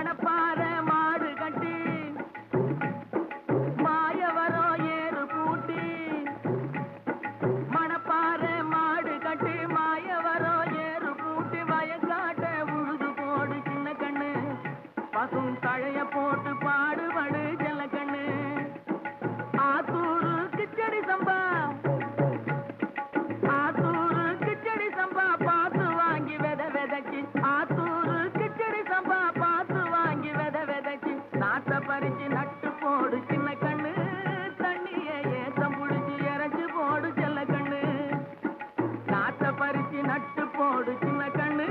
மணப்பாறை மாடு கட்டி மாயவரம் ஏறு பூட்டி மணப்பாறை மாடு கட்டி மாயவரம் ஏறு பூட்டி வயக்காட்ட உழுது போடு சின்ன கண்ணு பசும் தழைய போட்டு பாடுபடு செல்ல கண்ணு ஆத்தூரு கிச்சடி சம்பா ஆத்தூரு கிச்சடி சம்பா பார்த்து வாங்கி வித விதைச்சு ஆத்தூரு கிச்சடி சம்பா பார்த்து வாங்கி வித விதைச்சு நாட்டை பறிச்சு நட்டு போடு சின்ன கண்ணு தண்ணிய ஏத்தம் புடிச்சு இறச்சு போடு செல்ல கண்ணு நாட்டை பறிச்சு நட்டு போடு சின்ன கண்ணு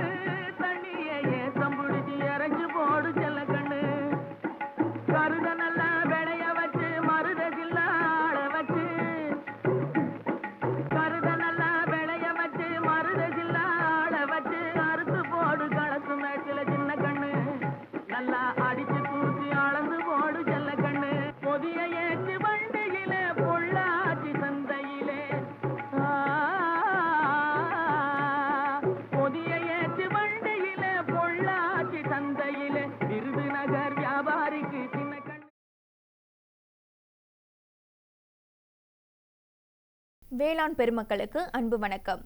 தண்ணிய ஏத்தம் புடிச்சு இறச்சு போடு செல்ல கண்ணு கருத நல்லா விளைய வச்சு மருத சில்லாட வச்சு கருத நல்லா விளைய வச்சு மருத சில்லாட வச்சு அறுத்து போடு களத்து மேட்டில சின்ன கண்ணு நல்லா அடிச்சு தூக்கி அளந்து போடு செல்ல கண்ணு பொதிய ஏற்று வண்டியில பொள்ளாச்சி சந்தையிலே பொதிய ஏற்று வண்டியில பொள்ளாச்சி சந்தையிலே விருதுநகர் வியாபாரிக்கு சின்ன கண்ணு. வேளாண் பெருமக்களுக்கு அன்பு வணக்கம்.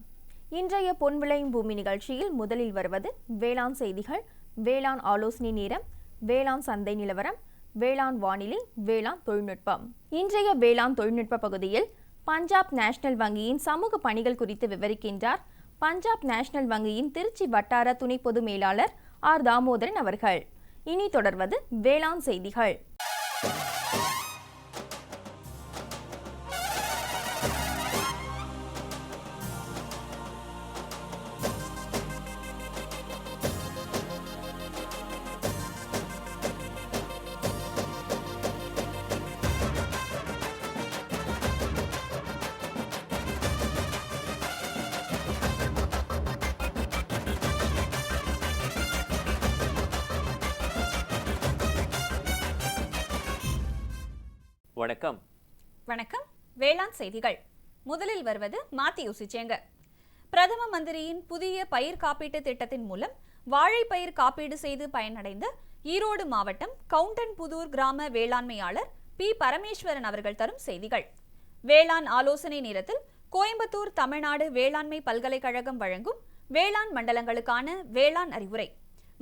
இன்றைய பொன் விளையும் பூமி நிகழ்ச்சியில் முதலில் வருவது வேளாண் செய்திகள், வேளாண் ஆலோசனை நேரம், வேளாண் சந்தை நிலவரம், வேளாண் வானிலை, வேளாண் தொழில்நுட்பம். இன்றைய வேளாண் தொழில்நுட்ப பகுதியில் பஞ்சாப் நேஷனல் வங்கியின் சமூக பணிகள் குறித்து விவரிக்கின்றார் பஞ்சாப் நேஷனல் வங்கியின் திருச்சி வட்டார துணை பொது மேலாளர் ஆர் தாமோதரன் அவர்கள். இனி தொடர்வது வேளாண் செய்திகள். வணக்கம். வணக்கம். வேளாண் செய்திகள். முதலில் வருவது மாத்தி யோசிச்சேங்க. பிரதம மந்திரியின் புதிய பயிர் காப்பீட்டு திட்டத்தின் மூலம் வாழை பயிர் காப்பீடு செய்து பயனடைந்த ஈரோடு மாவட்டம் கவுண்டன்புதூர் கிராம வேளாண்மையாளர் பி பரமேஸ்வரன் அவர்கள் தரும் செய்திகள். வேளாண் ஆலோசனை நேரத்தில் கோயம்புத்தூர் தமிழ்நாடு வேளாண்மை பல்கலைக்கழகம் வழங்கும் வேளாண் மண்டலங்களுக்கான வேளாண் அறிவுரை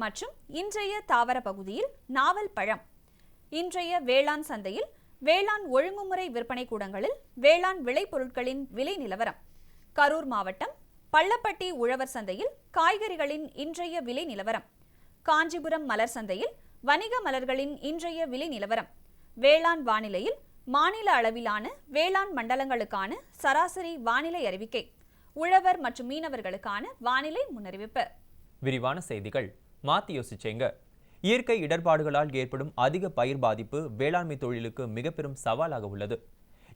மற்றும் இன்றைய தாவர பகுதியில் நாவல் பழம். இன்றைய வேளாண் சந்தையில் வேளாண் ஒழுங்குமுறை விற்பனை கூடங்களில் வேளாண் விளைபொருட்களின் விலை நிலவரம். கரூர் மாவட்டம் பள்ளப்பட்டி உழவர் சந்தையில் காய்கறிகளின் இன்றைய விலை நிலவரம். காஞ்சிபுரம் மலர் சந்தையில் வணிக மலர்களின் இன்றைய விலை நிலவரம். வேளாண் வானிலையில் மாநில அளவிலான வேளாண் மண்டலங்களுக்கான சராசரி வானிலை அறிவிக்கை. உழவர் மற்றும் மீனவர்களுக்கான வானிலை முன்னறிவிப்பு. விரிவான செய்திகள். மாத்தி யோசிச்சேங்க. இயற்கை இடர்பாடுகளால் ஏற்படும் அதிக பயிர் பாதிப்பு வேளாண்மை தொழிலுக்கு மிக பெரும் சவாலாக உள்ளது.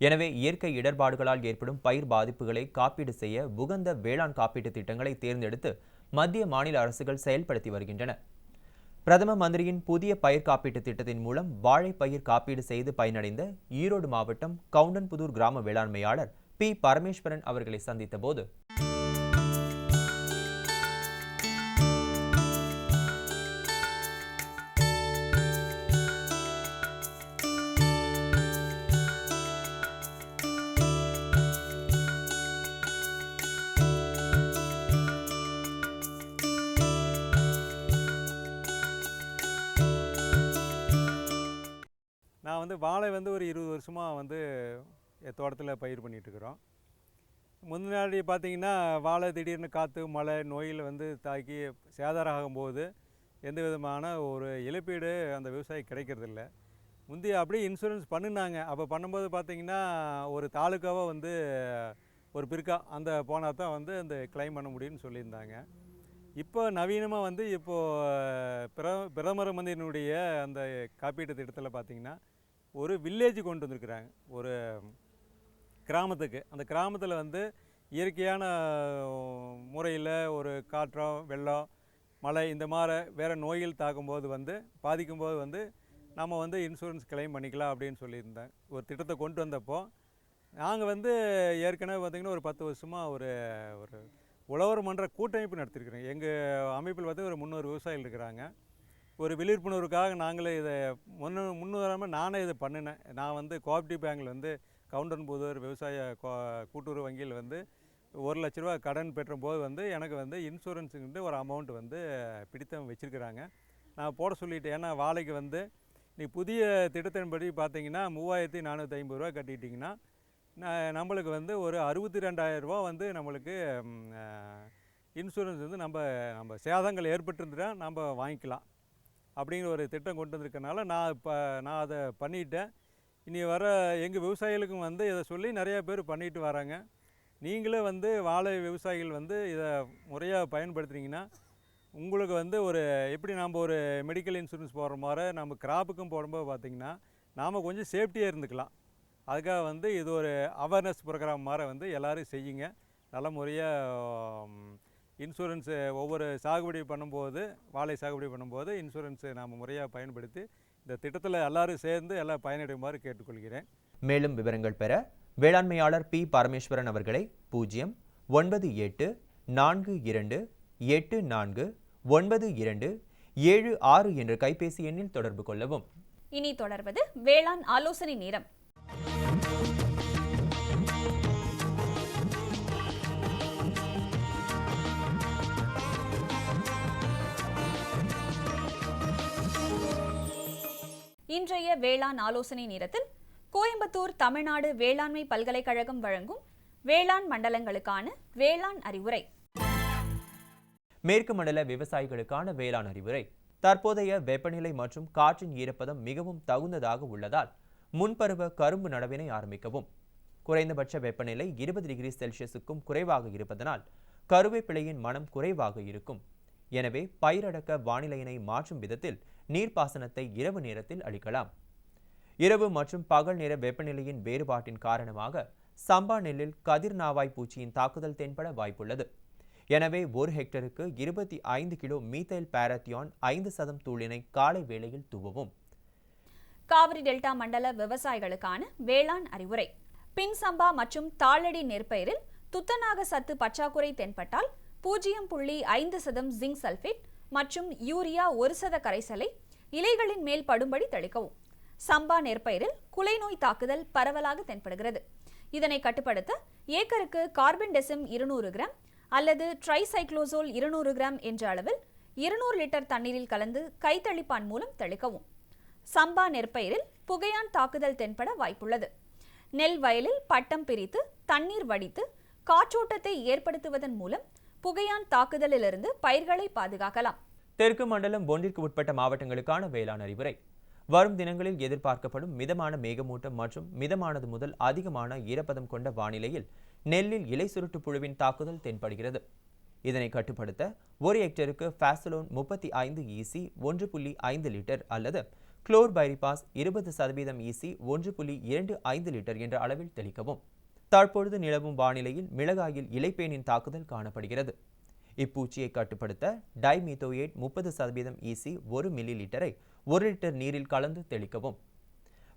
எனவே இயற்கை இடர்பாடுகளால் ஏற்படும் பயிர் பாதிப்புகளை காப்பீடு செய்ய உகந்த வேளாண் காப்பீட்டு திட்டங்களை தேர்ந்தெடுத்து மத்திய மாநில அரசுகள் செயல்படுத்தி வருகின்றன. பிரதம மந்திரியின் புதிய பயிர் காப்பீட்டு திட்டத்தின் மூலம் வாழை பயிர் காப்பீடு செய்து பயனடைந்த ஈரோடு மாவட்டம் கவுண்டன்புதூர் கிராம வேளாண்மையாளர் பி பரமேஸ்வரன் அவர்களை சந்தித்த போது நான் வாழை ஒரு 20 வருஷமாக என் தோட்டத்தில் பயிர் பண்ணிகிட்ருக்குறோம். முன்னாடி பார்த்திங்கன்னா வாழை திடீர்னு காற்று மழை நோயில் தாக்கி சேதாரம் ஆகும்போது எந்த விதமான ஒரு இழப்பீடு அந்த விவசாயி கிடைக்கிறதில்ல. முந்தைய அப்படியே இன்சூரன்ஸ் பண்ணினாங்க. அப்போ பண்ணும்போது பார்த்திங்கன்னா ஒரு தாலுக்காவாக ஒரு பிற்கா அந்த போனால் தான் அந்த கிளைம் பண்ண முடியும்னு சொல்லியிருந்தாங்க. இப்போ நவீனமாக இப்போது பிரதமர் மந்திரியினுடைய அந்த காப்பீட்டு திட்டத்தில் பார்த்திங்கன்னா ஒரு வில்லேஜ் கொண்டு வந்திருக்கிறாங்க. ஒரு கிராமத்துக்கு அந்த கிராமத்தில் இயற்கையான முறையில் ஒரு காற்றம் வெள்ளம் மழை இந்த மாதிரி வேறு நோய்கள் தாக்கும்போது பாதிக்கும்போது நம்ம இன்சூரன்ஸ் கிளைம் பண்ணிக்கலாம் அப்படின்னு சொல்லியிருந்தேன். ஒரு திட்டத்தை கொண்டு வந்தப்போ நாங்கள் ஏற்கனவே பார்த்திங்கன்னா ஒரு 10 வருஷமாக ஒரு உழவர் மன்ற கூட்டமைப்பு நடத்திருக்கிறோம். எங்கள் அமைப்பில் ஒரு 300 விவசாயிகள் இருக்கிறாங்க. ஒரு விழிப்புணர்வுக்காக நாங்களே இதை முன்னுதாரணமாக நானே இதை பண்ணினேன். நான் வந்து கோஆப்டிவ் பேங்கில் வந்து கவுண்டன்புதூர் விவசாய கூட்டுறவு வங்கியில் வந்து 1 லட்ச ரூபா கடன் பெற்றும்போது வந்து எனக்கு வந்து இன்சூரன்ஸுங்கிட்டு ஒரு அமௌண்ட் வந்து பிடித்தம் வச்சுருக்கிறாங்க. நான் போட சொல்லிட்டேன். ஏன்னா வாழைக்கு வந்து நீ புதிய திட்டத்தின்படி பார்த்தீங்கன்னா 3450 ரூபா கட்டிட்டிங்கன்னா நம்மளுக்கு வந்து ஒரு 62,000 ரூபா வந்து நம்மளுக்கு இன்சூரன்ஸ் வந்து நம்ம சேதங்கள் ஏற்பட்டிருந்துட்டா நம்ம வாங்கிக்கலாம் அப்படிங்கிற ஒரு திட்டம் கொண்டு வந்திருக்கனால நான் அதை பண்ணிட்டேன். இனி வர எங்கள் விவசாயிகளுக்கும் வந்து இதை சொல்லி நிறையா பேர் பண்ணிட்டு வராங்க. நீங்களே வந்து வாழை விவசாயிகள் வந்து இதை முறையாக பயன்படுத்துனீங்கன்னா உங்களுக்கு வந்து எப்படி நம்ம ஒரு மெடிக்கல் இன்சூரன்ஸ் போடுற மாதிரி நம்ம கிராப்புக்கும் போடும்போது பார்த்திங்கன்னா நாம் கொஞ்சம் சேஃப்டியாக இருந்துக்கலாம். அதுக்காக வந்து இது ஒரு அவேர்னஸ் ப்ரோக்ராம் மாதிரி வந்து எல்லோரும் செய்யுங்க. நல்ல முறையாக இன்சூரன்ஸு ஒவ்வொரு சாகுபடி பண்ணும்போது வாழை சாகுபடி பண்ணும்போது இன்சூரன்ஸை நாம் முறையாக பயன்படுத்தி இந்த திட்டத்தில் எல்லோரும் சேர்ந்து எல்லாம் பயனடையுமாறு கேட்டுக்கொள்கிறேன். மேலும் விவரங்கள் பெற வேளாண்மையாளர் பி பரமேஸ்வரன் அவர்களை 09842849276 என்ற கைபேசி எண்ணில் தொடர்பு கொள்ளவும். இனி தொடர்வது வேளாண் ஆலோசனை நேரம். இன்றைய வேளாண் ஆலோசனை நேரத்தில் கோயம்புத்தூர் தமிழ்நாடு வேளாண்மை பல்கலைக்கழகம் வழங்கும் வேளாண் மண்டலங்களுக்கான வேளாண் அறிவுரை. மேற்கு மண்டல விவசாயிகளுக்கான வேளாண் அறிவுரை. தற்போதைய வெப்பநிலை மற்றும் காற்றின் ஈரப்பதம் மிகவும் தகுந்ததாக உள்ளதால் முன்பருவ கரும்பு நடவினை ஆரம்பிக்கவும். குறைந்தபட்ச வெப்பநிலை 20 டிகிரி செல்சியஸுக்கும் குறைவாக இருப்பதனால் கருவேப்பிலையின் மனம் குறைவாக இருக்கும். எனவே பயிரடக்க வானிலையினை மாற்றும் விதத்தில் நீர்ப்பாசனத்தை இரவு நேரத்தில் அளிக்கலாம். இரவு மற்றும் பகல் நேர வெப்பநிலையின் வேறுபாட்டின் காரணமாக சம்பா நெல்லில் கதிர்நாவாய் பூச்சியின் தாக்குதல் தென்பட வாய்ப்புள்ளது. எனவே 1 ஹெக்டருக்கு 25 கிலோ மீத்தைல் பாரத்தியான் 5% தூளினை காலை வேளையில் தூவவும். காவிரி டெல்டா மண்டல விவசாயிகளுக்கான வேளாண் அறிவுரை. பின் சம்பா மற்றும் தாளடி நெற்பயிரில் துத்தநாக சத்து பற்றாக்குறை தென்பட்டால் 0.5% ஜிங்க் சல்பேட் மற்றும் யூரியா 1% கரைசலை இலைகளின் மேல் படும்படி தெளிக்கவும். சம்பா நெற்பயிரில் குலை நோய் தாக்குதல் பரவலாக தென்படுகிறது. இதனை கட்டுப்படுத்த ஏக்கருக்கு கார்பன்டெசிம் 200 கிராம் அல்லது ட்ரைசைக்ளோசோல் 200 கிராம் என்ற அளவில் 200 லிட்டர் தண்ணீரில் கலந்து கைத்தளிப்பான் மூலம் தெளிக்கவும். சம்பா நெற்பயிரில் புகையான் தாக்குதல் தென்பட வாய்ப்புள்ளது. நெல் வயலில் பட்டம் பிரித்து தண்ணீர் வடித்து காற்றோட்டத்தை ஏற்படுத்துவதன் மூலம் புகையான் தாக்குதலிலிருந்து பயிர்களை பாதுகாக்கலாம். தெற்கு மண்டலம் 1ற்கு உட்பட்ட மாவட்டங்களுக்கான வேளாண் அறிவுரை. வரும் தினங்களில் எதிர்பார்க்கப்படும் மிதமான மேகமூட்டம் மற்றும் மிதமானது முதல் அதிகமான ஈரப்பதம் கொண்ட வானிலையில் நெல்லில் இலை சுருட்டு புழுவின் தாக்குதல் தென்படுகிறது. இதனை கட்டுப்படுத்த 1 ஹெக்டருக்கு பாசலோன் 35 EC 1.5 லிட்டர் அல்லது குளோர்பைரிபாஸ் 20% EC 1.25 லிட்டர் என்ற அளவில் தெளிக்கவும். தற்பொழுது நிலவும் வானிலையில் மிளகாயில் இலைப்பேனின் தாக்குதல் காணப்படுகிறது. இப்பூச்சியை கட்டுப்படுத்த டைமீத்தோயேட் 30% EC 1 மில்லி லிட்டரை 1 லிட்டர் நீரில் கலந்து தெளிக்கவும்.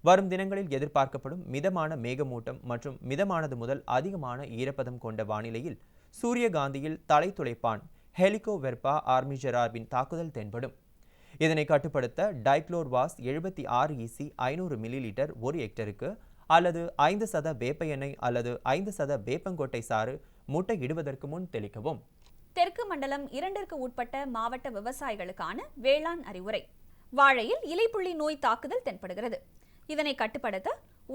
வரும் தினங்களில் எதிர்பார்க்கப்படும் மிதமான மேகமூட்டம் மற்றும் மிதமானது முதல் அதிகமான ஈரப்பதம் கொண்ட வானிலையில் சூரியகாந்தியில் தலை துளைப்பான் ஹெலிகோவெர்பா ஆர்மிஜெராவின் தாக்குதல் தென்படும். இதனை கட்டுப்படுத்த டைக்ளோர்வாஸ் 76 EC 500 மில்லி லிட்டர் 1 ஹெக்டருக்கு அல்லது 5% வேப்ப எண்ணெய் அல்லது 5% வேப்பங்கொட்டை சாறு முட்டை இடுவதற்கு முன் தெளிக்கவும். தெற்கு மண்டலம் 2ற்கு உட்பட்ட மாவட்ட விவசாயிகளுக்கான வேளாண் அறிவுரை. வாழையில் இலைப்புள்ளி நோய் தாக்குதல் தென்படுகிறது. இதனை கட்டுப்படுத்த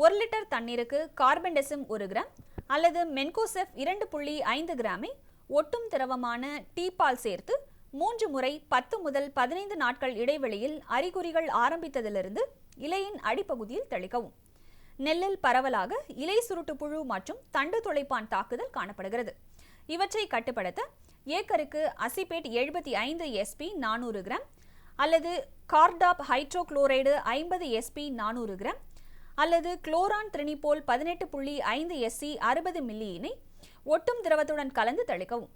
1 லிட்டர் தண்ணீருக்கு கார்பன்டெசிம் 1 கிராம் அல்லது மென்கோசெஃப் 2.5 கிராமை ஒட்டும் திரவமான டீபால் சேர்த்து 3 முறை 10 முதல் 15 நாட்கள் இடைவெளியில் அறிகுறிகள் ஆரம்பித்ததிலிருந்து இலையின் அடிப்பகுதியில் தெளிக்கவும். நெல்லில் பரவலாக இலை சுருட்டு புழு மற்றும் தண்டு துளைப்பான் தாக்குதல் காணப்படுகிறது. இவற்றை கட்டுப்படுத்த ஏக்கருக்கு அசிபேட் 75 SP 400 கிராம் அல்லது கார்டாப் ஹைட்ரோகுளோரைடு 50 SP 400 கிராம் அல்லது குளோரான் த்ரினிபோல் 18.5 SC 60 மில்லியினை ஒட்டும் திரவத்துடன் கலந்து தெளிக்கவும்.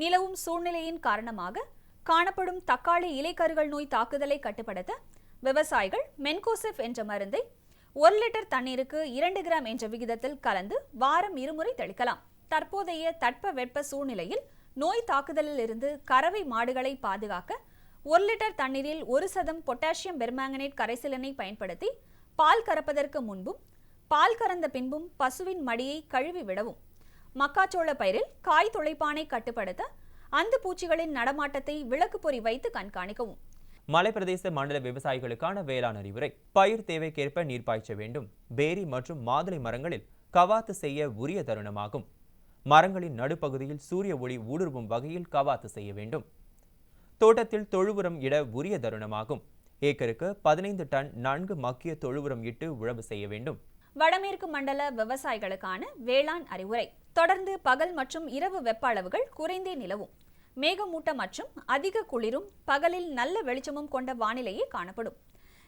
நிலவும் சூழ்நிலையின் காரணமாக காணப்படும் தக்காளி இலைக்கருகள் நோய் தாக்குதலை கட்டுப்படுத்த விவசாயிகள் மென்கோசெஃப் என்ற மருந்தை 1 லிட்டர் தண்ணீருக்கு 2 கிராம் என்ற விகிதத்தில் கலந்து வாரம் 2 முறை தெளிக்கலாம். தற்போதைய தட்ப வெட்ப சூழ்நிலையில் நோய் தாக்குதலில் இருந்து கறவை மாடுகளை பாதுகாக்க 1 லிட்டர் தண்ணீரில் 1% பொட்டாசியம் பெர்மாங்கனேட் கரைசலினை பயன்படுத்தி பால் கறப்பதற்கு முன்பும் பால் கறந்த பின்பும் பசுவின் மடியை கழுவி விடவும். மக்காச்சோள பயிரில் காய் துளைப்பானை கட்டுப்படுத்த அந்து பூச்சிகளின் நடமாட்டத்தை விளக்கு பொறி வைத்து கண்காணிக்கவும். மலைப்பிரதேச மண்டல விவசாயிகளுக்கான வேளாண் அறிவுரை. பயிர் தேவைக்கேற்ப நீர் பாய்ச்ச வேண்டும். பேரி மற்றும் மாதுளை மரங்களில் கவாத்து செய்ய உரிய தருணமாகும். மரங்களின் நடுப்பகுதியில் சூரிய ஒளி ஊடுருவும் வகையில் கவாத்து செய்ய வேண்டும். தோட்டத்தில் தொழு உரம் இட உரிய தருணமாகும். ஏக்கருக்கு 15 டன் நன்கு மக்கிய தொழு உரம் இட்டு உழவு செய்ய வேண்டும். வடமேற்கு மண்டல விவசாயிகளுக்கான வேளாண் அறிவுரை. தொடர்ந்து பகல் மற்றும் இரவு வெப்ப அளவுகள் குறைந்தே நிலவும். மேகமூட்டம் மற்றும் அதிக குளிரும் பகலில் நல்ல வெளிச்சமும் கொண்ட வானிலையே காணப்படும்.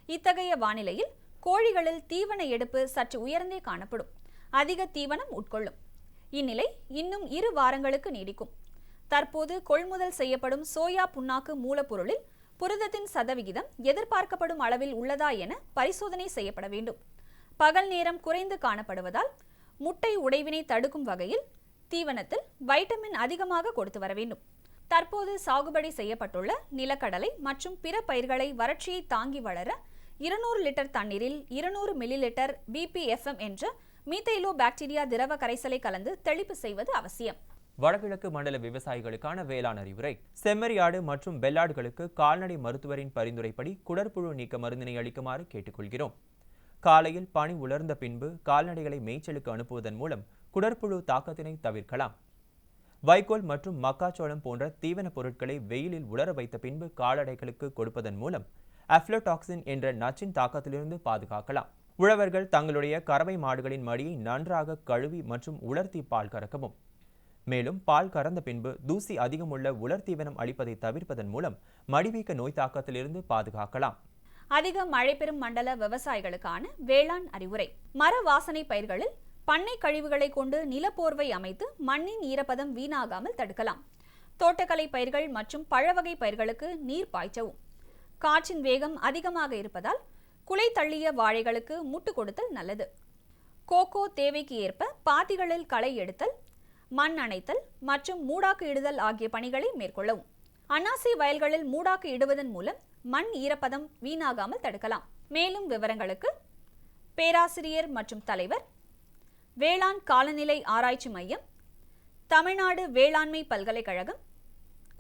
இத்தகைய வானிலையில் கோழிகளில் தீவன எடுப்பு சற்று உயர்ந்தே காணப்படும். அதிக தீவனம் உட்கொள்ளும். இந்நிலை இன்னும் 2 வாரங்களுக்கு நீடிக்கும். தற்போது கொள்முதல் செய்யப்படும் சோயா புண்ணாக்கு மூலப்பொருளில் புரதத்தின் சதவிகிதம் எதிர்பார்க்கப்படும் அளவில் உள்ளதா என பரிசோதனை செய்யப்பட வேண்டும். பகல் நேரம் குறைந்து காணப்படுவதால் முட்டை உடைவினை தடுக்கும் வகையில் தீவனத்தில் வைட்டமின் அதிகமாக கொடுத்து வர வேண்டும். தற்போது சாகுபடி செய்யப்பட்டுள்ள நிலக்கடலை மற்றும் பிற பயிர்களை வறட்சியை தாங்கி வளர 200 லிட்டர் தண்ணீரில் 200 மில்லி லிட்டர் BPFM என்ற மீத்தைலோ பாக்டீரியா திரவ கரைசலை கலந்து தெளிப்பு செய்வது அவசியம். வடகிழக்கு மண்டல விவசாயிகளுக்கான வேளாண் அறிவுரை. செம்மறியாடு மற்றும் வெள்ளாடுகளுக்கு கால்நடை மருத்துவரின் பரிந்துரைப்படி குடற்புழு நீக்க மருந்தினை அளிக்குமாறு கேட்டுக்கொள்கிறோம். காலையில் பனி உலர்ந்த பின்பு கால்நடைகளை மேய்ச்சலுக்கு அனுப்புவதன் மூலம் குடற்புழு தாக்கத்தினை தவிர்க்கலாம். வைக்கோல் மற்றும் மக்காச்சோளம் போன்ற தீவன பொருட்களை வெயிலில் உலர வைத்த பின்பு கால்நடைகளுக்கு கொடுப்பதன் மூலம் அஃப்லோடாக்சின் என்ற நச்சின் தாக்கத்திலிருந்து பாதுகாக்கலாம். உழவர்கள் தங்களுடைய கறவை மாடுகளின் மடியை நன்றாக கழுவி மற்றும் உலர்த்தி பால் கறக்கவும். மேலும் பால் கறந்த பின்பு தூசி அதிகமுள்ள உலர் தீவனம் அளிப்பதை தவிர்ப்பதன் மூலம் மடிவீக்க நோய் தாக்கத்திலிருந்து பாதுகாக்கலாம். அதிக மழை பெறும் மண்டல விவசாயிகளுக்கான வேளாண் அறிவுரை. மர வாசனை பயிர்களில் பண்ணை கழிவுகளை கொண்டு நிலப்போர்வை அமைத்து மண்ணின் ஈரப்பதம் வீணாகாமல் தடுக்கலாம். தோட்டக்கலை பயிர்கள் மற்றும் பழவகை பயிர்களுக்கு நீர் பாய்ச்சவும். காற்றின் வேகம் அதிகமாக இருப்பதால் குலை தள்ளிய வாழைகளுக்கு முட்டு கொடுத்தல் நல்லது. கோகோ தேவைக்கு ஏற்ப பாத்திகளில் களை எடுத்தல், மண் அணைத்தல் மற்றும் மூடாக்கு இடுதல் ஆகிய பணிகளை மேற்கொள்ளவும். அன்னாசி வயல்களில் மூடாக்கு இடுவதன் மூலம் மண் ஈரப்பதம் வீணாகாமல் தடுக்கலாம். மேலும் விவரங்களுக்கு பேராசிரியர் மற்றும் தலைவர், வேளாண் காலநிலை ஆராய்ச்சி மையம், தமிழ்நாடு வேளாண்மை பல்கலைக்கழகம்,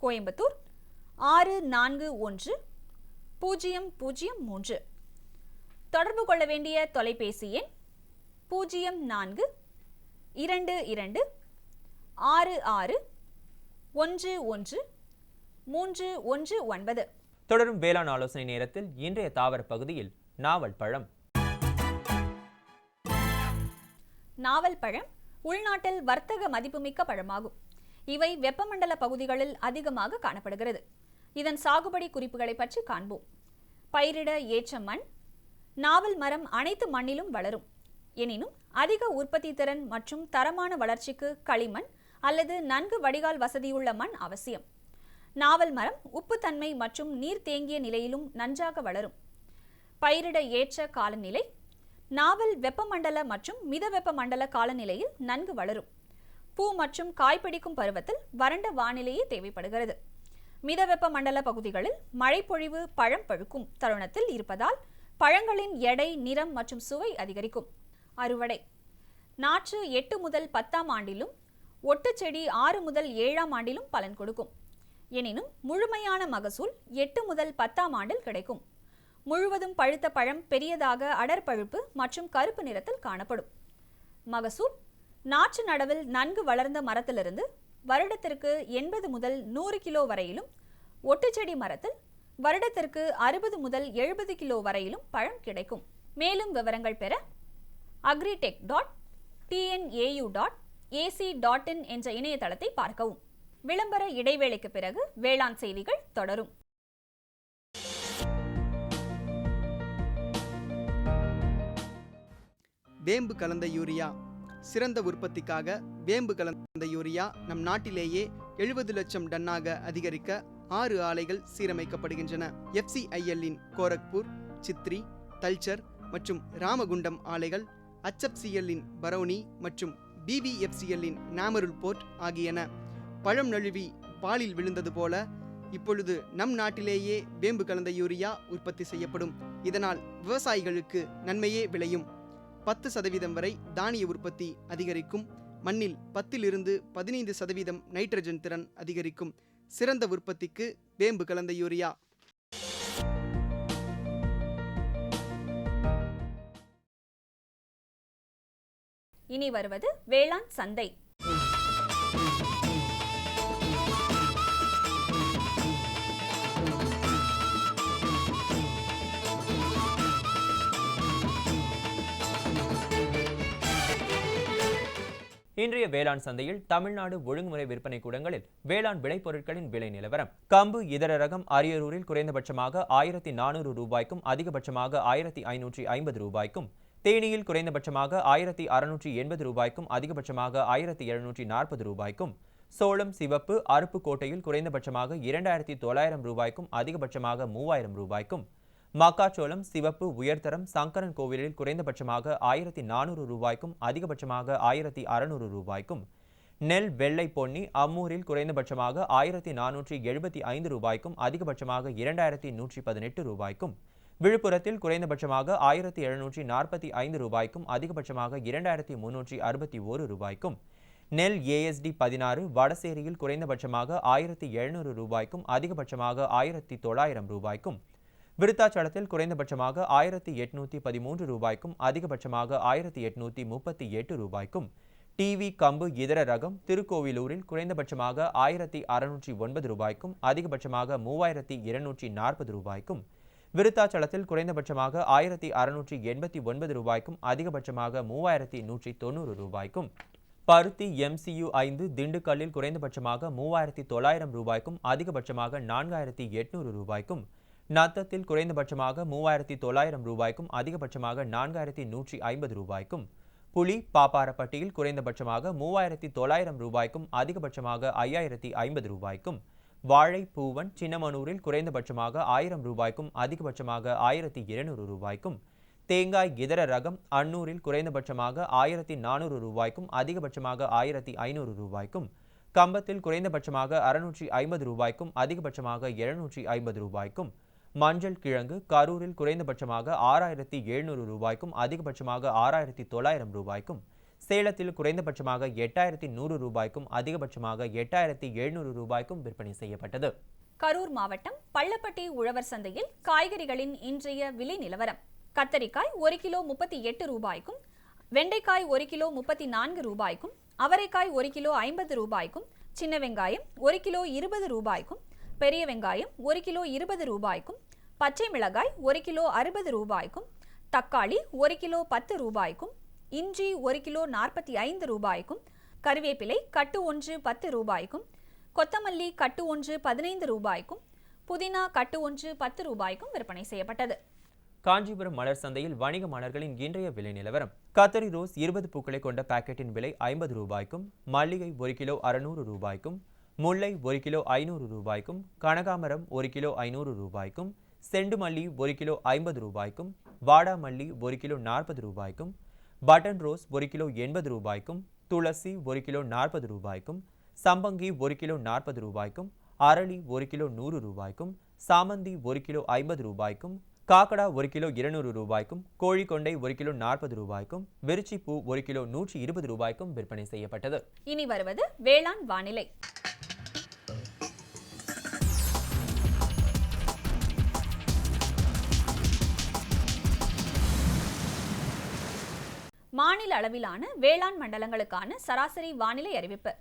கோயம்புத்தூர் 641003. தொடர்பு கொள்ள வேண்டிய தொலைபேசி எண் 0422661119. தொடரும் வேளாண் ஆலோசனை நேரத்தில் இன்றைய தாவர பகுதியில் நாவல் பழம். நாவல் பழம் உள்நாட்டில் வர்த்தக மதிப்புமிக்க பழமாகும். இவை வெப்பமண்டல பகுதிகளில் அதிகமாக காணப்படுகிறது. இதன் சாகுபடி குறிப்புகளை பற்றி காண்போம். பயிரிட ஏற்ற மண். நாவல் மரம் அனைத்து மண்ணிலும் வளரும். எனினும் அதிக உற்பத்தி திறன் மற்றும் தரமான வளர்ச்சிக்கு களிமண் அல்லது நன்கு வடிகால் வசதியுள்ள மண் அவசியம். நாவல் மரம் உப்புத்தன்மை மற்றும் நீர் தேங்கிய நிலையிலும் நன்றாக வளரும். பயிரிட ஏற்ற காலநிலை. நாவல் வெப்பமண்டல மற்றும் மித வெப்பமண்டல காலநிலையில் நன்கு வளரும். பூ மற்றும் காய்பிடிக்கும் பருவத்தில் வறண்ட வானிலையே தேவைப்படுகிறது. மித வெப்பமண்டல பகுதிகளில் மழைப்பொழிவு பழம் பழுக்கும் தருணத்தில் இருப்பதால் பழங்களின் எடை, நிறம் மற்றும் சுவை அதிகரிக்கும். அறுவடை. நாற்று 8 முதல் 10ஆம் ஆண்டிலும் ஒட்டுச்செடி 6 முதல் 7ஆம் ஆண்டிலும் பலன் கொடுக்கும். எனினும் முழுமையான மகசூல் 8 முதல் 10ஆம் ஆண்டில் கிடைக்கும். முழுவதும் பழுத்த பழம் பெரியதாக அடர் பழுப்பு மற்றும் கருப்பு நிறத்தில் காணப்படும். மகசூல். நாற்று நடவில் நன்கு வளர்ந்த மரத்திலிருந்து வருடத்திற்கு 80 முதல் 100 கிலோ வரையிலும், ஒட்டுச்செடி மரத்தில் வருடத்திற்கு 60 முதல் 70 கிலோ வரையிலும் பழம் கிடைக்கும். மேலும் விவரங்கள் பெற agritech.tnau.ac.in என்ற இணையதளத்தை பார்க்கவும். விளம்பர இடைவேளைக்கு பிறகு வேளாண் செய்திகள் தொடரும். வேம்பு கலந்த யூரியா. சிறந்த உற்பத்திக்காக வேம்பு கலந்த யூரியா நம் நாட்டிலேயே 70 லட்சம் டன்னாக அதிகரிக்க 6 ஆலைகள் சீரமைக்கப்படுகின்றன. FCIL-இன் கோரக்பூர், சித்ரி, தல்சர் மற்றும் ராமகுண்டம் ஆலைகள், HFCL-இன் பரௌனி மற்றும் BVFCL-இன் நாமருல் போர்ட் ஆகியன. பழம் நழுவி பாலில் விழுந்தது போல இப்பொழுது நம் நாட்டிலேயே வேம்பு கலந்த யூரியா உற்பத்தி செய்யப்படும். இதனால் விவசாயிகளுக்கு நன்மையே விளையும். 10% வரை தானிய உற்பத்தி அதிகரிக்கும். மண்ணில் 10-15% நைட்ரஜன் திறன் அதிகரிக்கும். சிறந்த உற்பத்திக்கு வேம்பு கலந்த யூரியா. இனி வருவது வேளாண் சந்தை. இன்றைய வேளாண் சந்தையில் தமிழ்நாடு ஒழுங்குமுறை விற்பனை கூடங்களில் வேளாண் விளைபொருட்களின் விலை நிலவரம். கம்பு இதர ரகம் அரியலூரில் குறைந்தபட்சமாக 1400 ரூபாய்க்கும் அதிகபட்சமாக 1550 ரூபாய்க்கும், தேனியில் குறைந்தபட்சமாக 1680 ரூபாய்க்கும் அதிகபட்சமாக 1740 ரூபாய்க்கும், சோளம் சிவப்பு அருப்புக்கோட்டையில் குறைந்தபட்சமாக 2900 ரூபாய்க்கும் அதிகபட்சமாக 3000 ரூபாய்க்கும், மக்காச்சோளம் சிவப்பு உயர்தரம் சங்கரன் கோவிலில் குறைந்தபட்சமாக 1400 ரூபாய்க்கும் அதிகபட்சமாக 1600 ரூபாய்க்கும், நெல் வெள்ளை பொன்னி அம்மூரில் குறைந்தபட்சமாக 1475 ரூபாய்க்கும் அதிகபட்சமாக 2118 ரூபாய்க்கும், விழுப்புரத்தில் குறைந்தபட்சமாக 1745 ரூபாய்க்கும் அதிகபட்சமாக 2361 ரூபாய்க்கும், நெல் ASD 16 வடசேரியில் குறைந்தபட்சமாக 1700 ரூபாய்க்கும் அதிகபட்சமாக 1900 ரூபாய்க்கும், விருத்தாச்சலத்தில் குறைந்தபட்சமாக 1813 ரூபாய்க்கும் அதிகபட்சமாக 1838 ரூபாய்க்கும், டிவி கம்பு இதர ரகம் திருக்கோவிலூரில் குறைந்தபட்சமாக 1609 ரூபாய்க்கும் அதிகபட்சமாக 3240 ரூபாய்க்கும், விருத்தாச்சலத்தில் குறைந்தபட்சமாக 1689 ரூபாய்க்கும் அதிகபட்சமாக 3190 ரூபாய்க்கும், பருத்தி MCU 5 திண்டுக்கல்லில் குறைந்தபட்சமாக 3900 ரூபாய்க்கும் அதிகபட்சமாக 4800 ரூபாய்க்கும், நத்தத்தில் குறைந்தபட்சமாக 3900 ரூபாய்க்கும் அதிகபட்சமாக 4150 ரூபாய்க்கும், புலி பாப்பாரப்பட்டியில் குறைந்தபட்சமாக 3900 ரூபாய்க்கும் அதிகபட்சமாக 5050 ரூபாய்க்கும், வாழை பூவன் சின்னமனூரில் குறைந்தபட்சமாக 1000 ரூபாய்க்கும் அதிகபட்சமாக 1200 ரூபாய்க்கும், தேங்காய் இதர ரகம் அன்னூரில் குறைந்தபட்சமாக 1400 ரூபாய்க்கும் அதிகபட்சமாக 1500 ரூபாய்க்கும், கம்பத்தில் குறைந்தபட்சமாக 650 ரூபாய்க்கும் அதிகபட்சமாக 750 ரூபாய்க்கும், மஞ்சள் கிழங்கு கரூரில் குறைந்தபட்சமாக 6700 ரூபாய்க்கும் அதிகபட்சமாக 6900 ரூபாய்க்கும், சேலத்தில் குறைந்தபட்சமாக 8100 ரூபாய்க்கும் அதிகபட்சமாக 8700 ரூபாய்க்கும் விற்பனை செய்யப்பட்டது. கரூர் மாவட்டம் பள்ளப்பட்டி உழவர் சந்தையில் காய்கறிகளின் இன்றைய விலை நிலவரம். கத்தரிக்காய் 1 கிலோ 38 ரூபாய்க்கும், வெண்டைக்காய் 1 கிலோ 34 ரூபாய்க்கும், அவரைக்காய் 1 கிலோ 50 ரூபாய்க்கும், சின்ன வெங்காயம் 1 கிலோ 20 ரூபாய்க்கும், பெரிய வெங்காயம் 1 கிலோ 20 ரூபாய்க்கும், பச்சை மிளகாய் 1 கிலோ 60 ரூபாய்க்கும், தக்காளி 1 கிலோ 10 ரூபாய்க்கும், இஞ்சி 1 கிலோ 45 ரூபாய்க்கும், கறிவேப்பிலை கட்டு ஒன்று 10 ரூபாய்க்கும், கொத்தமல்லி கட்டு ஒன்று 15 ரூபாய்க்கும், புதினா கட்டு ஒன்று 10 ரூபாய்க்கும் விற்பனை செய்யப்பட்டது. காஞ்சிபுரம் மலர் சந்தையில் வணிக மலர்களின் இன்றைய விலை நிலவரம். கத்தரி ரோஸ் 20 பூக்களை கொண்ட பாக்கெட்டின் விலை 50 ரூபாய்க்கும், மல்லிகை 1 கிலோ 600 ரூபாய்க்கும், முல்லை 1 கிலோ 500 ரூபாய்க்கும், கனகாமரம் 1 கிலோ 500 ரூபாய்க்கும், செண்டுமல்லி 1 கிலோ 50 ரூபாய்க்கும், வாடாமல்லி 1 கிலோ 40 ரூபாய்க்கும், பட்டன் ரோஸ் 1 கிலோ 80 ரூபாய்க்கும், துளசி 1 கிலோ 40 ரூபாய்க்கும், சம்பங்கி 1 கிலோ 40 ரூபாய்க்கும், அரளி 1 கிலோ 100 ரூபாய்க்கும், சாமந்தி 1 கிலோ 50 ரூபாய்க்கும், காக்கடா 1 கிலோ 200 ரூபாய்க்கும், கோழிக்கொண்டை 1 கிலோ 40 ரூபாய்க்கும், விருச்சிப்பூ 1 கிலோ 120 ரூபாய்க்கும் விற்பனை செய்யப்பட்டது. இனி வருவது வேளாண் வானிலை. மாநில அளவிலான வேளாண் மண்டலங்களுக்கான சராசரி வானிலை அறிவிப்பு.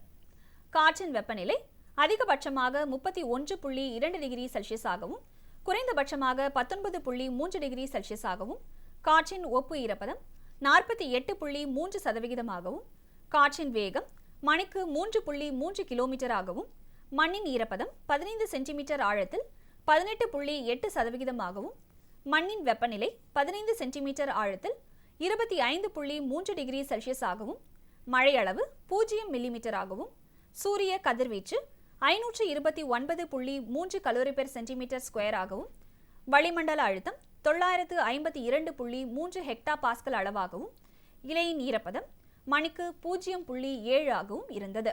காற்றின் வெப்பநிலை அதிகபட்சமாக 31.2 டிகிரி செல்சியஸாகவும் குறைந்தபட்சமாக 19.3 டிகிரி செல்சியஸாகவும், காற்றின் ஒப்பு ஈரப்பதம் 48.3%, காற்றின் வேகம் மணிக்கு 3.3 கிலோமீட்டராகவும், மண்ணின் ஈரப்பதம் 15 சென்டிமீட்டர் ஆழத்தில் 18.8%, மண்ணின் வெப்பநிலை 15 சென்டிமீட்டர் ஆழத்தில் 25.3 டிகிரி செல்சியஸாகவும், மழையளவு 0 மில்லிமீட்டராகவும், சூரிய கதிர்வீச்சு 529.3 கலோரி பெர் சென்டிமீட்டர் ஸ்கொயராகவும், வளிமண்டல அழுத்தம் 952.3 ஹெக்டா பாஸ்கல் அளவாகவும், இலையின் ஈரப்பதம் மணிக்கு 0.7 ஆகவும் இருந்தது.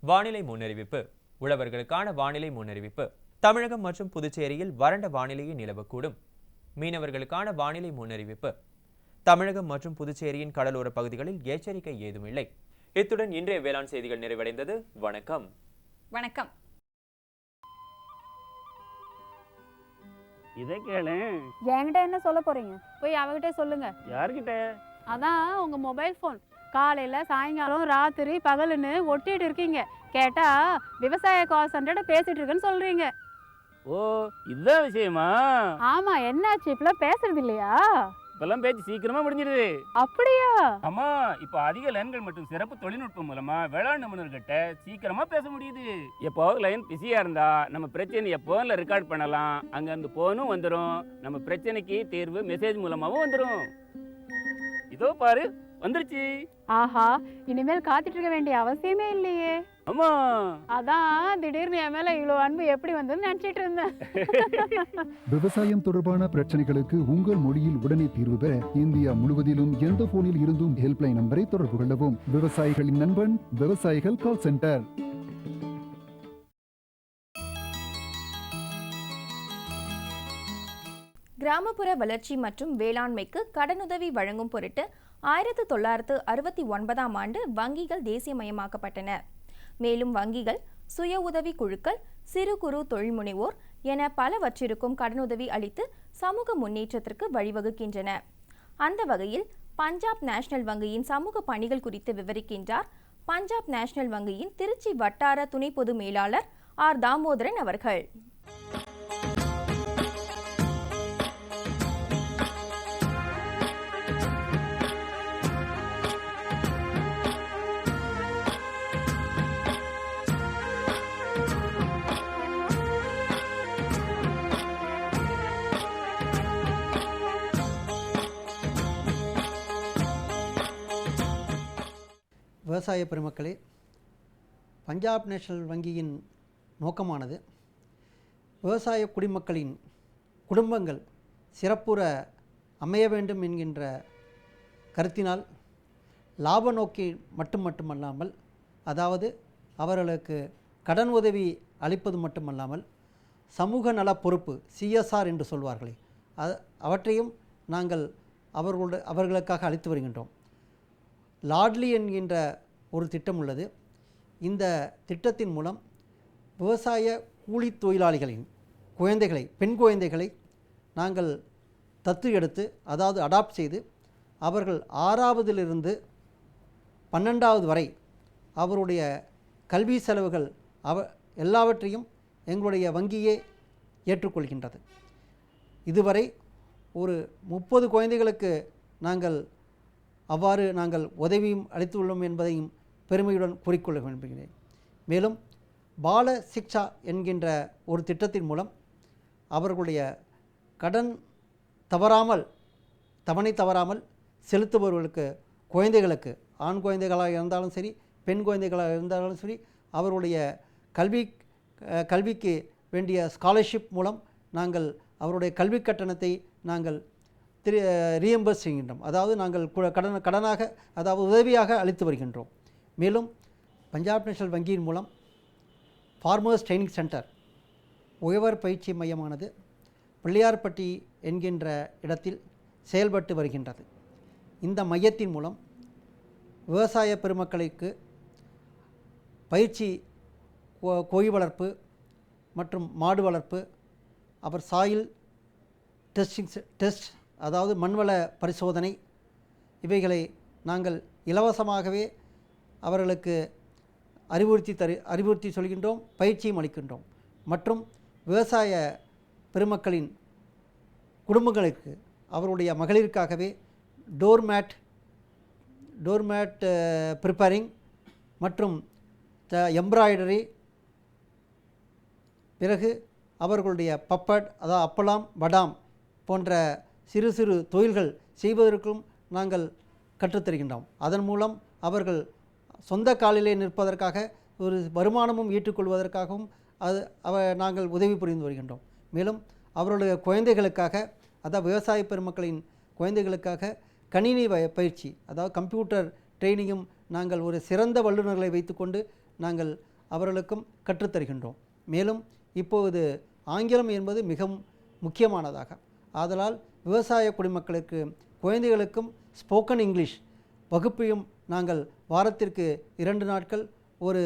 வானிலை முன்னறிவிப்பு. உழவர்களுக்கான வானிலை முன்னறிவிப்பு. தமிழகம் மற்றும் புதுச்சேரியில் வறண்ட வானிலையே நிலவக்கூடும். மீனவர்களுக்கான வானிலை முன்னறிவிப்பு. தமிழகம் மற்றும் புதுச்சேரியின் கடலோர பகுதிகளில் எச்சரிக்கை ஏதுமில்லை. இத்துடன் இன்றைய வேளாண் செய்திகள் நிறைவடைந்தது. வணக்கம். வணக்கம். இதை கேளு. என்கிட்ட என்ன சொல்ல போறீங்க? போய் அவகிட்ட சொல்லுங்க. யார்கிட்ட? அதான் உங்க மொபைல் ஃபோன் காலையில சாயங்காலம் ராத்திரி பகலுன்னு ஒட்டிட்டு இருக்கீங்க. கேட்டா விவசாய கால் சென்டர்ட பேசிட்டு இருக்கேன்னு சொல்றீங்க. ஓ, இதுதான் விஷயமா? ஆமா, என்னாச்சு? இப்பெல்லாம் பேசுறது இல்லையா? இப்பெல்லாம் பேச்சு சீக்கிரமா முடிஞ்சிடுது. அப்படியா? ஆமா, இப்ப அதிக லைன்கள் மற்றும் சிறப்பு தொழில்நுட்பம் மூலமா வேளாண் நிபுணர்கிட்ட சீக்கிரமா பேச முடியுது. எப்போ லைன் பிஸியா இருந்தா நம்ம பிரச்சனையை போன்ல ரெக்கார்ட் பண்ணலாம். அங்க இருந்து போனும் வந்துடும். நம்ம பிரச்சனைக்கு தீர்வு மெசேஜ் மூலமாவும் வந்துடும். இதோ பாரு, வந்துருச்சு. ஆஹா, இனிமேல் காத்துட்டு இருக்க வேண்டிய அவசியமே இல்லையே. ஆமா, அதான் திடீர்னு என் மேல இவ்வளவு அன்பு எப்படி வந்ததுன்னு நினைச்சிட்டு இருந்தேன். விவசாயம் தொடர்பான பிரச்சனைகளுக்கு உங்கள் மொழியில் உடனே தீர்வு பெற இந்தியா முழுவதிலும் எந்த போனில் இருந்தும் ஹெல்ப்லைன் நம்பரை தொடர்பு கொள்ளவும். விவசாயிகளின் நண்பன், விவசாயிகள் கால் சென்டர். கிராமப்புற வளர்ச்சி மற்றும் வேளாண்மைக்கு கடனுதவி வழங்கும் பொருட்டு 1969ஆம் ஆண்டு வங்கிகள் தேசியமயமாக்கப்பட்டன. மேலும் வங்கிகள், சுய உதவி குழுக்கள், சிறு குறு தொழில் முனைவோர் என பலவற்றிற்கும் கடனுதவி அளித்து சமூக முன்னேற்றத்திற்கு வழிவகுக்கின்றன. அந்த வகையில் பஞ்சாப் நேஷனல் வங்கியின் சமூக பணிகள் குறித்து விவரிக்கின்றார் பஞ்சாப் நேஷனல் வங்கியின் திருச்சி வட்டார துணை பொது மேலாளர் ஆர் தாமோதரன் அவர்கள். விவசாய பெருமக்களே, பஞ்சாப் நேஷனல் வங்கியின் நோக்கமானது விவசாய குடிமக்களின் குடும்பங்கள் சிறப்புற அமைய வேண்டும் என்கின்ற கருத்தினால் லாப நோக்கி மட்டுமல்லாமல், அதாவது அவர்களுக்கு கடன் உதவி அளிப்பது மட்டுமல்லாமல் சமூக நல பொறுப்பு சிஎஸ்ஆர் என்று சொல்வார்களே, அவற்றையும் நாங்கள் அவர்களுக்காக அளித்து வருகின்றோம். லாட்லி என்கின்ற ஒரு திட்டம் உள்ளது. இந்த திட்டத்தின் மூலம் விவசாய கூலி தொழிலாளிகளின் குழந்தைகளை, பெண் குழந்தைகளை நாங்கள் தத்து எடுத்து, அதாவது அடாப்ட் செய்து, அவர்கள் 6ஆவதிலிருந்து 12வது வரை அவருடைய கல்வி செலவுகள் எல்லாவற்றையும் எங்களுடைய வங்கியே ஏற்றுக்கொள்கின்றது. இதுவரை ஒரு 30 குழந்தைகளுக்கு நாங்கள் உதவியும் அளித்துள்ளோம் என்பதையும் பெருமையுடன் கூறிக்கொள்ள விரும்புகிறேன். மேலும் பால சிக்ஷா என்கின்ற ஒரு திட்டத்தின் மூலம் அவர்களுடைய கடன் தவணை தவறாமல் செலுத்துபவர்களுக்கு, குழந்தைகளுக்கு, ஆண் குழந்தைகளாக இருந்தாலும் சரி, பெண் குழந்தைகளாக இருந்தாலும் சரி, அவருடைய கல்விக்கு வேண்டிய ஸ்காலர்ஷிப் மூலம் நாங்கள் அவருடைய கல்வி கட்டணத்தை நாங்கள் ரீஎம்பர்ஸ் செய்கின்றோம். அதாவது நாங்கள் கடனாக, அதாவது உதவியாக அளித்து வருகின்றோம். மேலும் பஞ்சாப் நேஷனல் வங்கியின் மூலம் ஃபார்மர்ஸ் ட்ரைனிங் சென்டர் உழவர் பயிற்சி மையமானது பிள்ளையார்பட்டி என்கின்ற இடத்தில் செயல்பட்டு வருகின்றது. இந்த மையத்தின் மூலம் விவசாய பெருமக்களுக்கு பயிற்சி, கோழி வளர்ப்பு மற்றும் மாடு வளர்ப்பு, அப்புறம் சாயில் டெஸ்ட், அதாவது மண்வள பரிசோதனை, இவைகளை நாங்கள் இலவசமாகவே அவர்களுக்கு அறிவுறுத்தி சொல்கின்றோம், பயிற்சியும் அளிக்கின்றோம். மற்றும் விவசாய பெருமக்களின் குடும்பங்களுக்கு அவருடைய மகளிருக்காகவே டோர்மேட் ப்ரிப்பேரிங் மற்றும் எம்ப்ராய்டரி, பிறகு அவர்களுடைய பப்பட், அதாவது அப்பளம், படாம் போன்ற சிறு சிறு தொழில்கள் செய்வதற்கும் நாங்கள் கற்றுத்தருகின்றோம். அதன் மூலம் அவர்கள் சொந்த காலிலே நிற்பதற்காக, ஒரு வருமானமும் ஈட்டுக்கொள்வதற்காகவும் நாங்கள் உதவி புரிந்து வருகின்றோம். மேலும் அவருடைய குழந்தைகளுக்காக, அதாவது விவசாய பெருமக்களின் குழந்தைகளுக்காக கணினி பயிற்சி, அதாவது கம்ப்யூட்டர் ட்ரைனிங்கும் நாங்கள் ஒரு சிறந்த வல்லுநர்களை வைத்துக்கொண்டு நாங்கள் அவர்களுக்கும் கற்றுத்தருகின்றோம். மேலும் இப்போது ஆங்கிலம் என்பது மிகவும் முக்கியமானதாக. ஆதலால் விவசாய குடிமக்களுக்கு குழந்தைகளுக்கும் ஸ்போக்கன் இங்கிலீஷ் வகுப்பையும் நாங்கள் வாரத்திற்கு 2 நாட்கள் ஒரு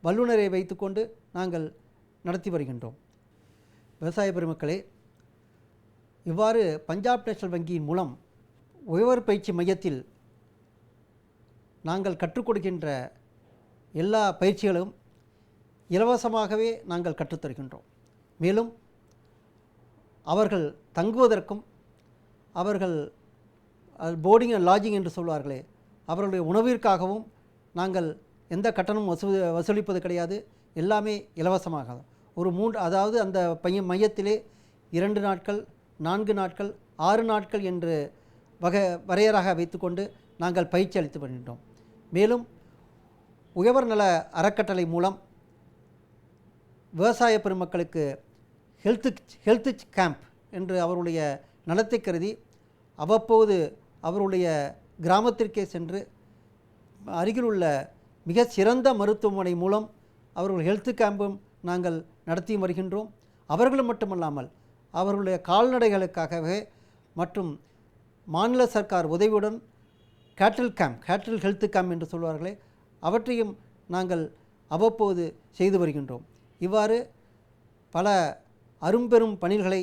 வல்லுநரை வைத்துக்கொண்டு நாங்கள் நடத்தி வருகின்றோம். விவசாய பெருமக்களே, இவ்வாறு பஞ்சாப் நேஷனல் வங்கியின் மூலம் உழவர் பயிற்சி மையத்தில் நாங்கள் கற்றுக் கொடுக்கின்ற எல்லா பயிற்சிகளும் இலவசமாகவே நாங்கள் கற்றுத்தருகின்றோம். மேலும் அவர்கள் தங்குவதற்கும் அவர்கள் போர்டிங் அண்ட் லாட்ஜிங் என்று சொல்வார்களே, அவர்களுடைய உணவிற்காகவும் நாங்கள் எந்த கட்டணமும் வசூலிப்பது கிடையாது. எல்லாமே இலவசமாக. அதாவது அந்த மையத்திலே 2 நாட்கள், 4 நாட்கள், 6 நாட்கள் என்று வரையறாக வைத்துக்கொண்டு நாங்கள் பயிற்சி அளித்து வருகின்றோம். மேலும் உழவர் நல அறக்கட்டளை மூலம் விவசாய பெருமக்களுக்கு ஹெல்த் கேம்ப் என்று அவருடைய நலத்தை கருதி அவ்வப்போது அவருடைய கிராமத்திற்கே சென்று அருகிலுள்ள மிக சிறந்த மருத்துவமனை மூலம் அவர்கள் ஹெல்த் கேம்பும் நாங்கள் நடத்தி வருகின்றோம். அவர்களும் மட்டுமல்லாமல் அவர்களுடைய கால்நடைகளுக்காகவே மற்றும் மாநில சர்க்கார் உதவியுடன் கேட்டில் ஹெல்த் கேம்ப் என்று சொல்வார்களே, அவற்றையும் நாங்கள் அவ்வப்போது செய்து வருகின்றோம். இவ்வாறு பல அரும்பெரும் பணிகளை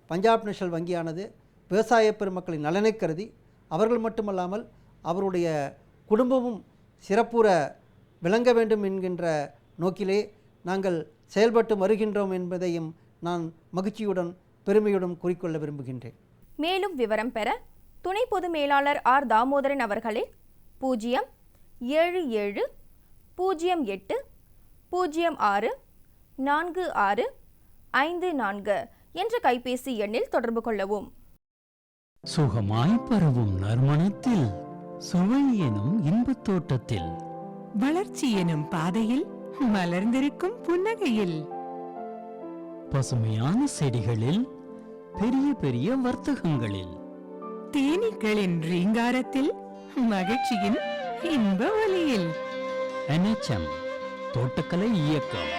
பஞ்சாப் நேஷனல் வங்கியானது விவசாய பெருமக்களின் நலனை கருதி, அவர்கள் மட்டுமல்லாமல் அவருடைய குடும்பமும் சிறப்புற விளங்க வேண்டும் என்கின்ற நோக்கிலே நாங்கள் செயல்பட்டு வருகின்றோம் என்பதையும் நான் மகிழ்ச்சியுடன் பெருமையுடன் கூறிக்கொள்ள விரும்புகின்றேன். மேலும் விவரம் பெற துணை பொது மேலாளர் ஆர் தாமோதரன் அவர்களே 07708064654 என்ற கைபேசி எண்ணில் தொடர்பு கொள்ளவும். சுகமாய் பரவும் நறுமணத்தில், சுவை எனும் இன்பத் தோட்டத்தில், வளர்ச்சி எனும் பாதையில், மலர்ந்திருக்கும் புன்னகையில், பசுமையான செடிகளில், பெரிய பெரிய வர்த்தகங்களில், தேனீக்களின் ரீங்காரத்தில், மகிழ்ச்சியின் இன்ப ஒலியில். NHM தோட்டக்கலை இயக்கம்.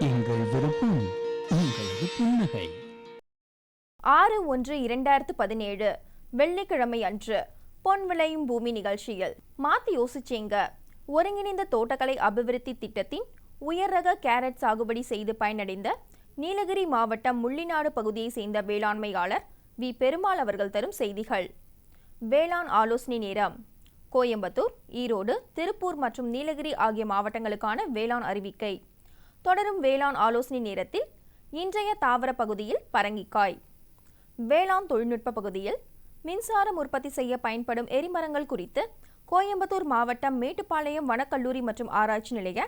எங்கள் விருப்பம் உங்களது புன்னகை. 6/1/2017 வெள்ளிக்கிழமை அன்று பொன் விளையும் பூமி நிகழ்ச்சியில் மாத்தி யோசிச்சேங்க, ஒருங்கிணைந்த தோட்டக்கலை அபிவிருத்தி திட்டத்தின் உயர் ரக கேரட் சாகுபடி செய்து பயனடைந்த நீலகிரி மாவட்டம் முள்ளிநாடு பகுதியை சேர்ந்த வேளாண்மையாளர் வி. பெருமாள் அவர்கள் தரும் செய்திகள். வேளாண் ஆலோசனை நேரம். கோயம்புத்தூர், ஈரோடு, திருப்பூர் மற்றும் நீலகிரி ஆகிய மாவட்டங்களுக்கான வேளாண் அறிவிக்கை. தொடரும் வேளாண் ஆலோசனை நேரத்தில் இன்றைய தாவர பகுதியில் பரங்கிக்காய், வேளாண் தொழில்நுட்ப பகுதியில் மின்சாரம் உற்பத்தி செய்ய பயன்படும் எரிமரங்கள் குறித்து கோயம்புத்தூர் மாவட்டம் மேட்டுப்பாளையம் வனக்கல்லூரி மற்றும் ஆராய்ச்சி நிலைய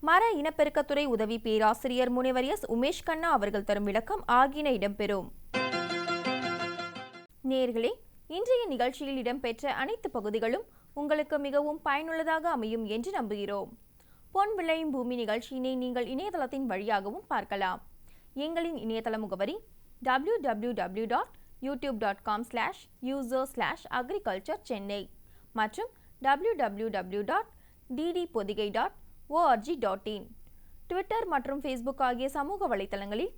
மர இனப்பெருக்கத்துறை உதவி பேராசிரியர் முனைவர் எஸ். உமேஷ் கண்ணா அவர்கள் தரும் விளக்கம் ஆகியன இடம்பெறும். நேயர்களே, இன்றைய நிகழ்ச்சியில் இடம்பெற்ற அனைத்து பகுதிகளும் உங்களுக்கு மிகவும் பயனுள்ளதாக அமையும் என்று நம்புகிறோம். பொன் விளையும் பூமி நிகழ்ச்சியினை நீங்கள் இணையதளத்தின் வழியாகவும் பார்க்கலாம். எங்களின் இணையதள முகவரி www.youtube.com/user/agriculture-chennai மற்றும் www.ddpodigai.org.in. ட்விட்டர் மற்றும் ஃபேஸ்புக் ஆகிய சமூக வலைத்தளங்களில்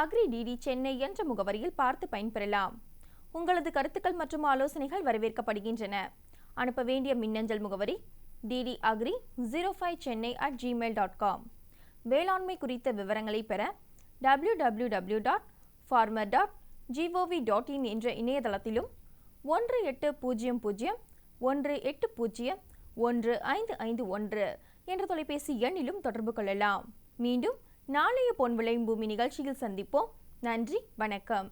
அக்ரி-டிடி சென்னை என்ற முகவரியில் பார்த்து பயன்பெறலாம். உங்களது கருத்துக்கள் மற்றும் ஆலோசனைகள் வரவேற்கப்படுகின்றன. அனுப்ப வேண்டிய மின்னஞ்சல் முகவரி ddagri05chennai@gmail.com. வேளாண்மை குறித்த விவரங்களை பெற www.farmer.gov.in என்ற இணையதளத்திலும் 1801801551 என்ற தொலைபேசி எண்ணிலும் தொடர்பு கொள்ளலாம். மீண்டும் நாளைய பொன் விளையும் பூமி நிகழ்ச்சியில் சந்திப்போம். நன்றி, வணக்கம்.